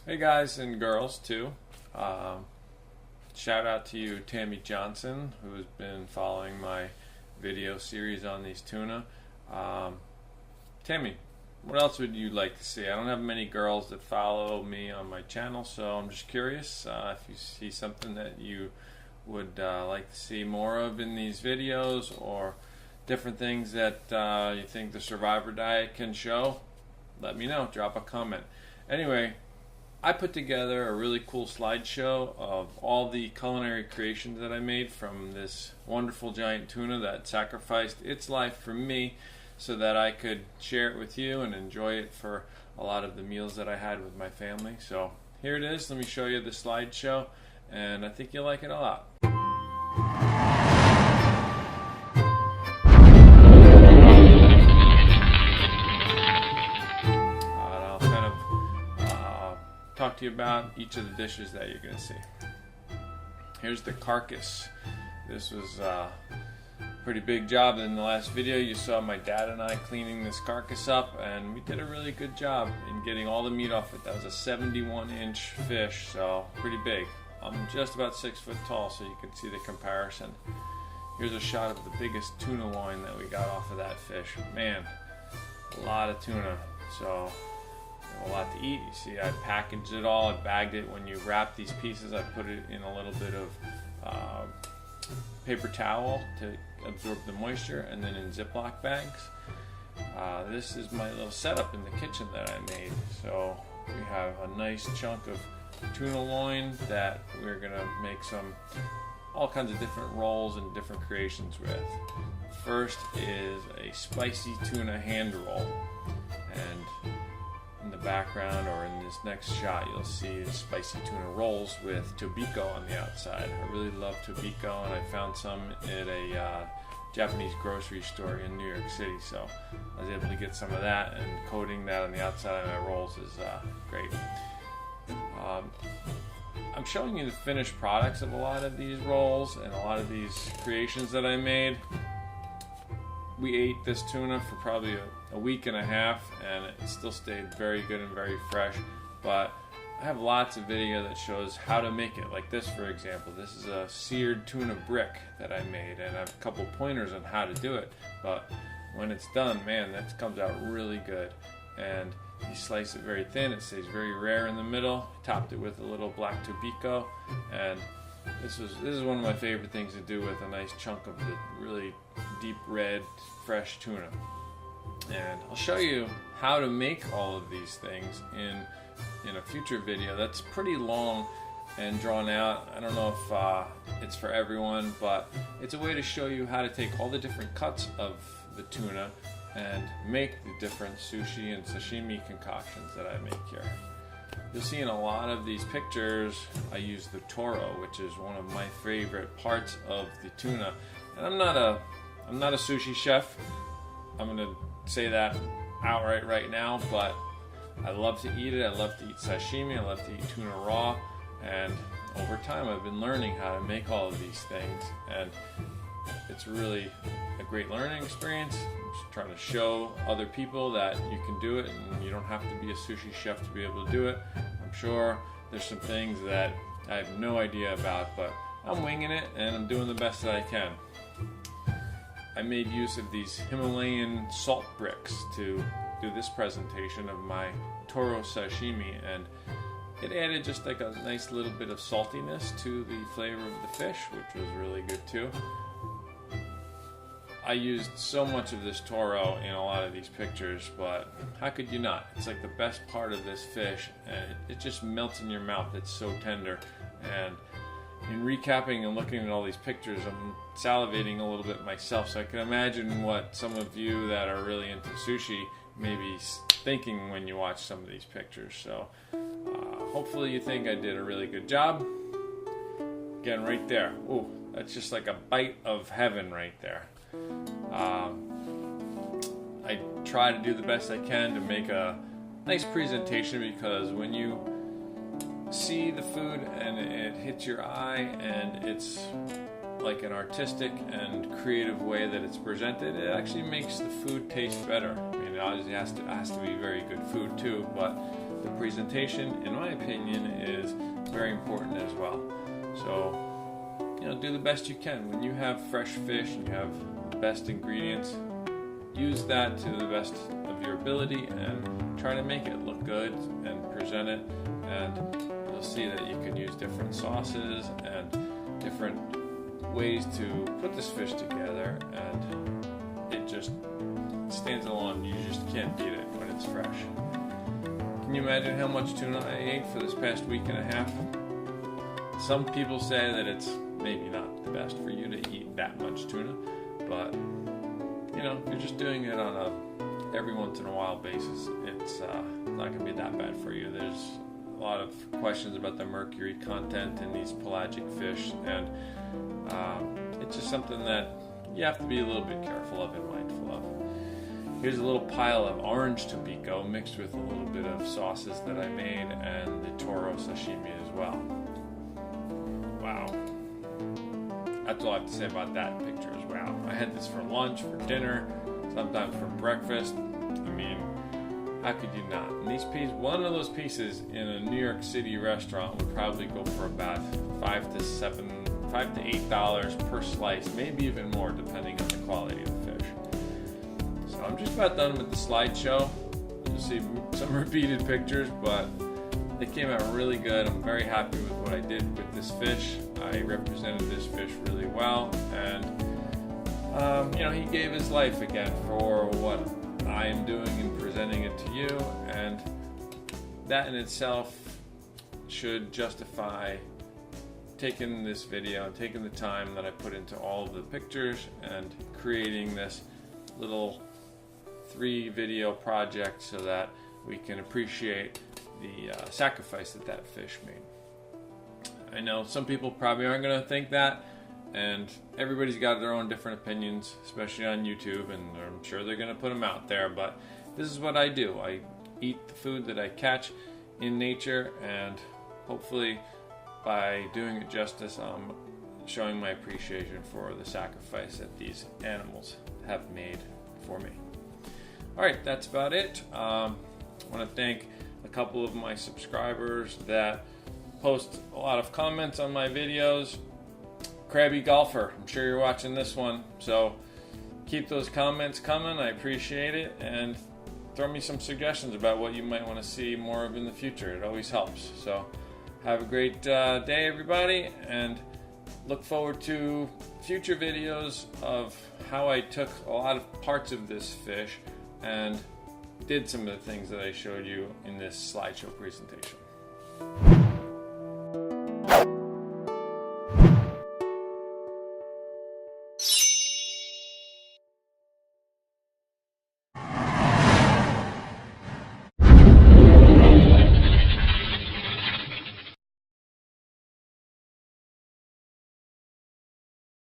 Hey guys and girls too. Shout out to you, Tammy Johnson, who has been following my video series on these tuna. Tammy, what else would you like to see? I don't have many girls that follow me on my channel, so I'm just curious if you see something that you would like to see more of in these videos, or different things that you think the Survivor Diet can show. Let me know. Drop a comment. Anyway, I put together a really cool slideshow of all the culinary creations that I made from this wonderful giant tuna that sacrificed its life for me so that I could share it with you and enjoy it for a lot of the meals that I had with my family. So here it is. Let me show you the slideshow, and I think you'll like it a lot. Talk to you about each of the dishes that you're going to see. Here's the carcass. This was a pretty big job. In the last video you saw my dad and I cleaning this carcass up, and we did a really good job in getting all the meat off it. That was a 71-inch fish, so pretty big. I'm just about 6 foot tall, so you can see the comparison. Here's a shot of the biggest tuna loin that we got off of that fish. Man, a lot of tuna. So a lot to eat. You see, I packaged it all. I bagged it. When you wrap these pieces, I put it in a little bit of paper towel to absorb the moisture, and then in Ziploc bags. This is my little setup in the kitchen that I made. So we have a nice chunk of tuna loin that we're gonna make all kinds of different rolls and different creations with. First is a spicy tuna hand roll, and in the background, or in this next shot, you'll see spicy tuna rolls with tobiko on the outside. I really love tobiko, and I found some at a Japanese grocery store in New York City, so I was able to get some of that, and coating that on the outside of my rolls is great. I'm showing you the finished products of a lot of these rolls and a lot of these creations that I made. We ate this tuna for probably a week and a half, and it still stayed very good and very fresh. But I have lots of video that shows how to make it. Like this, for example. This is a seared tuna brick that I made, and I have a couple pointers on how to do it. But when it's done, man, that comes out really good. And you slice it very thin. It stays very rare in the middle. Topped it with a little black tobiko, and this is one of my favorite things to do with a nice chunk of the really deep red fresh tuna. And I'll show you how to make all of these things in a future video. That's pretty long and drawn out. I don't know if it's for everyone, but it's a way to show you how to take all the different cuts of the tuna and make the different sushi and sashimi concoctions that I make here. You'll see in a lot of these pictures I use the toro, which is one of my favorite parts of the tuna. And I'm not a sushi chef. I'm gonna say that outright right now, but I love to eat it. I love to eat sashimi. I love to eat tuna raw, and over time I've been learning how to make all of these things, and it's really a great learning experience. I'm just trying to show other people that you can do it, and you don't have to be a sushi chef to be able to do it. I'm sure there's some things that I have no idea about, but I'm winging it and I'm doing the best that I can. I made use of these Himalayan salt bricks to do this presentation of my toro sashimi, and it added just like a nice little bit of saltiness to the flavor of the fish, which was really good too. I used so much of this toro in a lot of these pictures, but how could you not? It's like the best part of this fish, and it just melts in your mouth. It's so tender. And in recapping and looking at all these pictures, I'm salivating a little bit myself, so I can imagine what some of you that are really into sushi may be thinking when you watch some of these pictures. So hopefully you think I did a really good job. Again, right there. Ooh, that's just like a bite of heaven right there. I try to do the best I can to make a nice presentation, because when you see the food and it hits your eye and it's like an artistic and creative way that it's presented, it actually makes the food taste better. I mean, it obviously has to be very good food too, but the presentation, in my opinion, is very important as well. So, do the best you can. When you have fresh fish and you have the best ingredients, use that to the best of your ability and try to make it look good and present it. And you'll see that you can use different sauces and different ways to put this fish together, and it just stands alone. You just can't beat it when it's fresh. Can you imagine how much tuna I ate for this past week and a half? Some people say that it's maybe not the best for you to eat that much tuna, but you're just doing it on a every once in a while basis. It's not going to be that bad for you. There's a lot of questions about the mercury content in these pelagic fish, and it's just something that you have to be a little bit careful of and mindful of. Here's a little pile of orange tobiko mixed with a little bit of sauces that I made and the toro sashimi as well. Wow. That's all I have to say about that picture as well. I had this for lunch, for dinner, sometimes for breakfast. I mean, how could you not? And these pieces, one of those pieces in a New York City restaurant would probably go for about $5 to $8 per slice, maybe even more depending on the quality of the fish. So I'm just about done with the slideshow. You'll see some repeated pictures, but they came out really good. I'm very happy with what I did with this fish. I represented this fish really well, and he gave his life again for what I am doing and presenting it to you, and that in itself should justify taking this video and taking the time that I put into all of the pictures and creating this little 3-video project so that we can appreciate the sacrifice that fish made. I know some people probably aren't going to think that, and everybody's got their own different opinions, especially on YouTube, and I'm sure they're going to put them out there, but this is what I do. I eat the food that I catch in nature, and hopefully by doing it justice, I'm showing my appreciation for the sacrifice that these animals have made for me. Alright, that's about it. I want to thank a couple of my subscribers that post a lot of comments on my videos. Krabby Golfer, I'm sure you're watching this one, so keep those comments coming. I appreciate it, and throw me some suggestions about what you might want to see more of in the future. It always helps. So have a great day, everybody, and look forward to future videos of how I took a lot of parts of this fish and did some of the things that I showed you in this slideshow presentation.